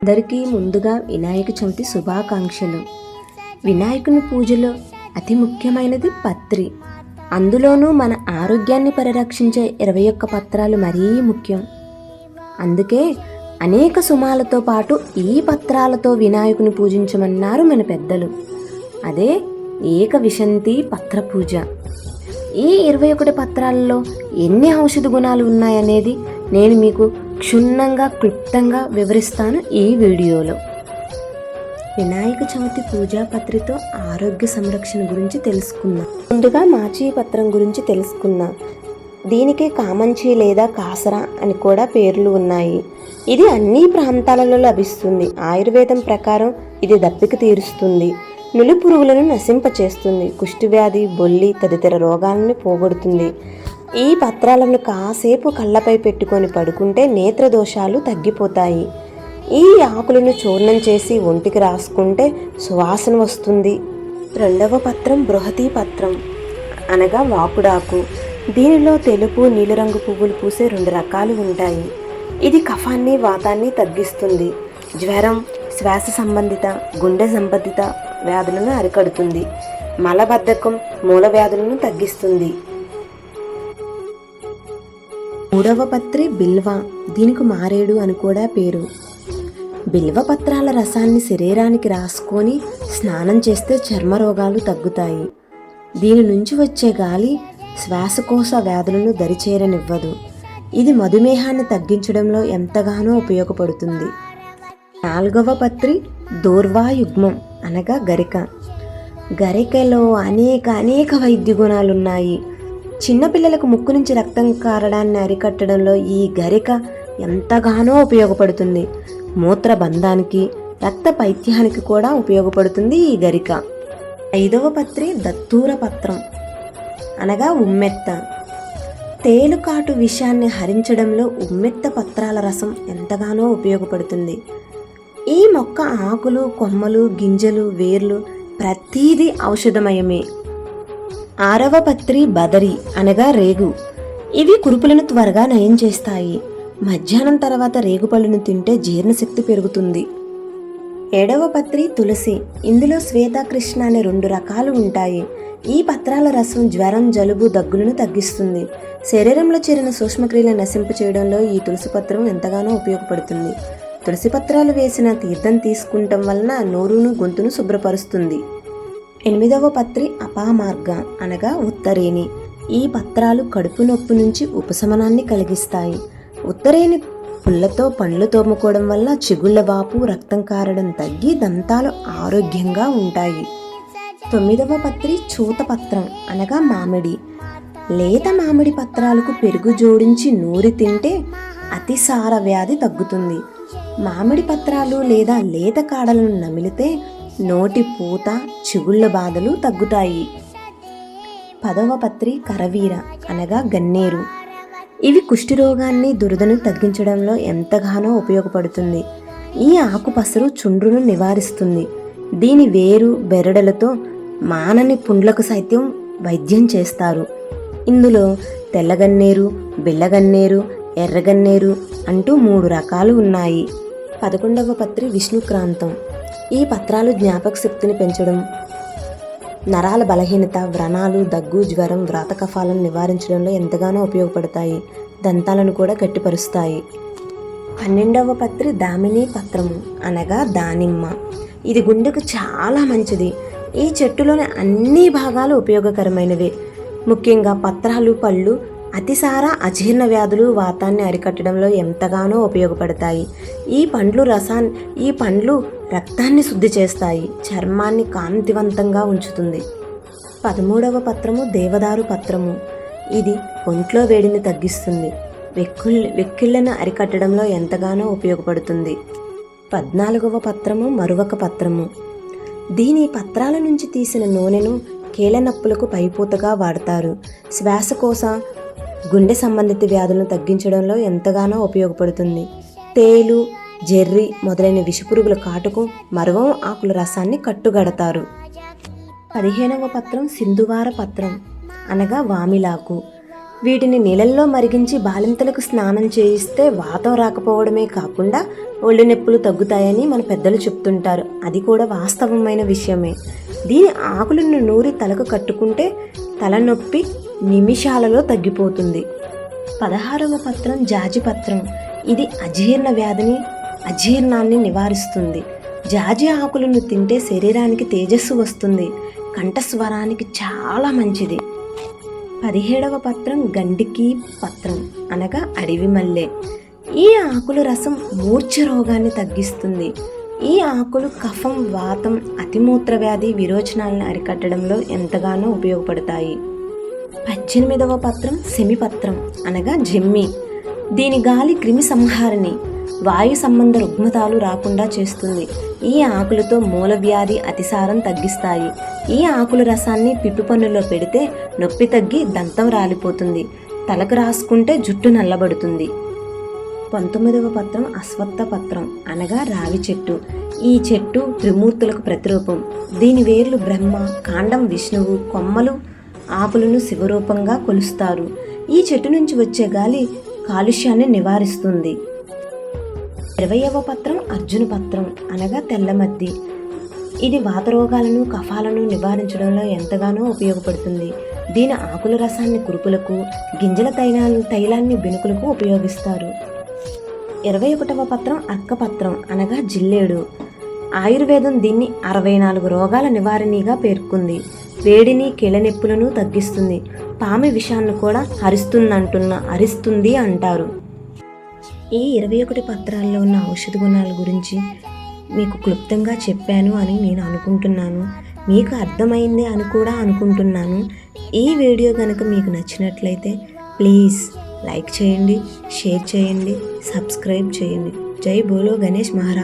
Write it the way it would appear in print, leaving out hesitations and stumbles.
అందరికీ ముందుగా వినాయక చవితి శుభాకాంక్షలు. వినాయకుని పూజలో అతి ముఖ్యమైనది పత్రి. అందులోనూ మన ఆరోగ్యాన్ని పరిరక్షించే 21 పత్రాలు మరీ ముఖ్యం. అందుకే అనేక సుమాలతో పాటు ఈ పత్రాలతో వినాయకుని పూజించమన్నారు మన పెద్దలు. అదే ఏకవిశంతి పత్ర పూజ. ఈ 21 పత్రాలలో ఎన్ని ఔషధ గుణాలు ఉన్నాయనేది నేను మీకు క్షుణ్ణంగా క్లుప్తంగా వివరిస్తాను ఈ వీడియోలో. వినాయక చవితి పూజా పత్రితో ఆరోగ్య సంరక్షణ గురించి తెలుసుకుందాం. ముందుగా మాచీ పత్రం గురించి తెలుసుకుందాం. దీనికి కామంచి లేదా కాసర అని కూడా పేర్లు ఉన్నాయి. ఇది అన్ని ప్రాంతాలలో లభిస్తుంది. ఆయుర్వేదం ప్రకారం ఇది దప్పిక తీరుస్తుంది, నులి పురుగులను నశింపచేస్తుంది, కుష్ఠవ్యాధి, బొల్లి తదితర రోగాలను పోగొడుతుంది. ఈ పత్రాలను కాసేపు కళ్ళపై పెట్టుకొని పడుకుంటే నేత్రదోషాలు తగ్గిపోతాయి. ఈ ఆకులను చూర్ణం చేసి ఒంటికి రాసుకుంటే సువాసన వస్తుంది. రెండవ పత్రం బృహతి పత్రం అనగా వాకుడాకు. దీనిలో తెలుపు, నీలిరంగు పువ్వులు పూసే 2 రకాలు ఉంటాయి. ఇది కఫాన్ని, వాతాన్ని తగ్గిస్తుంది. జ్వరం, శ్వాస సంబంధిత, గుండె సంబంధిత వ్యాధులను అరికడుతుంది. మలబద్ధకం, మూల వ్యాధులను తగ్గిస్తుంది. మూడవ పత్రి బిల్వ. దీనికి మారేడు అని కూడా పేరు. బిల్వ పత్రాల రసాన్ని శరీరానికి రాసుకొని స్నానం చేస్తే చర్మ రోగాలు తగ్గుతాయి. దీని నుంచి వచ్చే గాలి శ్వాసకోశ వ్యాధులను దరిచేరనివ్వదు. ఇది మధుమేహాన్ని తగ్గించడంలో ఎంతగానో ఉపయోగపడుతుంది. నాలుగవ పత్రి దూర్వాయుగ్మం అనగా గరిక. గరికలో అనేక వైద్య గుణాలున్నాయి. చిన్నపిల్లలకు ముక్కు నుంచి రక్తం కారడాన్ని అరికట్టడంలో ఈ గరిక ఎంతగానో ఉపయోగపడుతుంది. మూత్రబంధానికి, రక్త పైత్యానికి కూడా ఉపయోగపడుతుంది ఈ గరిక. ఐదవ పత్రి దత్తూర పత్రం అనగా ఉమ్మెత్త. తేలుకాటు విషాన్ని హరించడంలో ఉమ్మెత్త పత్రాల రసం ఎంతగానో ఉపయోగపడుతుంది. ఈ మొక్క ఆకులు, కొమ్మలు, గింజలు, వేర్లు ప్రతీది ఔషధమయమే. ఆరవ పత్రి బదరి అనగా రేగు. ఇవి కురుపులను త్వరగా నయం చేస్తాయి. మధ్యాహ్నం తర్వాత రేగుపళ్ళను తింటే జీర్ణశక్తి పెరుగుతుంది. ఏడవ పత్రి తులసి. ఇందులో శ్వేత, కృష్ణ అనే 2 రకాలు ఉంటాయి. ఈ పత్రాల రసం జ్వరం, జలుబు, దగ్గులను తగ్గిస్తుంది. శరీరంలో చేరిన సూక్ష్మక్రియలను నశింప చేయడంలో ఈ తులసి పత్రం ఎంతగానో ఉపయోగపడుతుంది. తులసి పత్రాలు వేసిన తీర్థం తీసుకుంటం వలన నోరును, గొంతును శుభ్రపరుస్తుంది. ఎనిమిదవ పత్రి అపామార్గ అనగా ఉత్తరేణి. ఈ పత్రాలు కడుపు నొప్పి నుంచి ఉపశమనాన్ని కలిగిస్తాయి. ఉత్తరేణి పుల్లతో పండ్లు తోముకోవడం వల్ల చిగుళ్ళ వాపు, రక్తం కారడం తగ్గి దంతాలు ఆరోగ్యంగా ఉంటాయి. 9వ పత్రి చూతపత్రం అనగా మామిడి. లేత మామిడి పత్రాలకు పెరుగు జోడించి నూరి తింటే అతిసార వ్యాధి తగ్గుతుంది. మామిడి పత్రాలు లేదా లేత కాడలను నమిలితే నోటి పూత, చిగుళ్ళ బాధలు తగ్గుతాయి. 10వ పత్రి కరవీర అనగా గన్నేరు. ఇవి కుష్ఠరోగాన్ని, దురదను తగ్గించడంలో ఎంతగానో ఉపయోగపడుతుంది. ఈ ఆకు పసరు చుండ్రును నివారిస్తుంది. దీని వేరు, బెరడలతో మానని పుండ్లకు సైతం వైద్యం చేస్తారు. ఇందులో తెల్లగన్నేరు, బిల్లగన్నేరు, ఎర్రగన్నేరు అంటూ 3 రకాలు ఉన్నాయి. 11వ పత్రి విష్ణుక్రాంతం. ఈ పత్రాలు జ్ఞాపక శక్తిని పెంచడం, నరాల బలహీనత, వ్రణాలు, దగ్గు, జ్వరం, వ్రాత కఫాలను నివారించడంలో ఎంతగానో ఉపయోగపడతాయి. దంతాలను కూడా గట్టిపరుస్తాయి. 12వ పత్రి దామిని పత్రము అనగా దానిమ్మ. ఇది గుండెకు చాలా మంచిది. ఈ చెట్టులోని అన్ని భాగాలు ఉపయోగకరమైనవే. ముఖ్యంగా పత్రాలు, పళ్ళు అతిసార, అజీర్ణ వ్యాధులు, వాతాన్ని అరికట్టడంలో ఎంతగానో ఉపయోగపడతాయి. ఈ పండ్లు రక్తాన్ని శుద్ధి చేస్తాయి, చర్మాన్ని కాంతివంతంగా ఉంచుతుంది. 13వ పత్రము దేవదారు పత్రము. ఇది ఒంట్లో వేడిని తగ్గిస్తుంది. వెక్కిళ్లను అరికట్టడంలో ఎంతగానో ఉపయోగపడుతుంది. 14వ పత్రము మరువక పత్రము. దీని పత్రాల నుంచి తీసిన నూనెను కీళ్ళనొప్పులకు పైపూతగా వాడతారు. శ్వాసకోశ, గుండె సంబంధిత వ్యాధులను తగ్గించడంలో ఎంతగానో ఉపయోగపడుతుంది. తేలు, జెర్రి మొదలైన విషపురుగుల కాటుకు మరువం ఆకుల రసాన్ని కట్టుగడతారు. 15వ పత్రం సింధువార పత్రం అనగా వామిలాకు. వీటిని నీళ్ళల్లో మరిగించి బాలింతలకు స్నానం చేయిస్తే వాతం రాకపోవడమే కాకుండా ఒళ్ళు నొప్పులు తగ్గుతాయని మన పెద్దలు చెప్తుంటారు. అది కూడా వాస్తవమైన విషయమే. దీని ఆకులను నూరి తలకు కట్టుకుంటే తలనొప్పి నిమిషాలలో తగ్గిపోతుంది. 16వ పత్రం జాజి పత్రం. ఇది అజీర్ణ వ్యాధిని అజీర్ణాన్ని నివారిస్తుంది. జాజి ఆకులను తింటే శరీరానికి తేజస్సు వస్తుంది. కంఠస్వరానికి చాలా మంచిది. 17వ పత్రం గండికి పత్రం అనగా అడవి మల్లె. ఈ ఆకుల రసం మూర్ఛ రోగాన్ని తగ్గిస్తుంది. ఈ ఆకులు కఫం, వాతం, అతిమూత్ర వ్యాధి, విరోచనాలను అరికట్టడంలో ఎంతగానో ఉపయోగపడతాయి. 18వ పత్రం సెమిపత్రం అనగా జెమ్మి. దీని గాలి క్రిమి సంహారిణి, వాయు సంబంధ రుగ్మతాలు రాకుండా చేస్తుంది. ఈ ఆకులతో మూలవ్యాధి, అతిసారం తగ్గిస్తాయి. ఈ ఆకుల రసాన్ని పిప్పి పన్నులో పెడితే నొప్పి తగ్గి దంతం రాలిపోతుంది. తలకు రాసుకుంటే జుట్టు నల్లబడుతుంది. 19వ పత్రం అశ్వత్థ పత్రం అనగా రావి చెట్టు. ఈ చెట్టు త్రిమూర్తులకు ప్రతిరూపం. దీని వేర్లు బ్రహ్మ, కాండం విష్ణువు, కొమ్మలు ఆకులను శివరూపంగా కొలుస్తారు. ఈ చెట్టు నుంచి వచ్చే గాలి కాలుష్యాన్ని నివారిస్తుంది. 20వ పత్రం అర్జున పత్రం అనగా తెల్లమద్ది. ఇది వాతరోగాలను, కఫాలను నివారించడంలో ఎంతగానో ఉపయోగపడుతుంది. దీని ఆకుల రసాన్ని కురుపులకు, గింజల తైలాన్ని బెనుకులకు ఉపయోగిస్తారు. 21వ పత్రం అర్కపత్రం అనగా జిల్లేడు. ఆయుర్వేదం దీన్ని 64 రోగాల నివారణిగా పేర్కొంది. వేడిని, కీళ్ళనొప్పులను తగ్గిస్తుంది. పాము విషాన్ని కూడా హరిస్తుంది అంటారు. ఈ 21 పత్రాల్లో ఉన్న ఔషధ గుణాల గురించి మీకు క్లుప్తంగా చెప్పాను అని నేను అనుకుంటున్నాను. మీకు అర్థమైంది అని కూడా అనుకుంటున్నాను. ఈ వీడియో కనుక మీకు నచ్చినట్లయితే ప్లీజ్ లైక్ చేయండి, షేర్ చేయండి, సబ్స్క్రైబ్ చేయండి. జై బోలో గణేష్ మహారాజ్.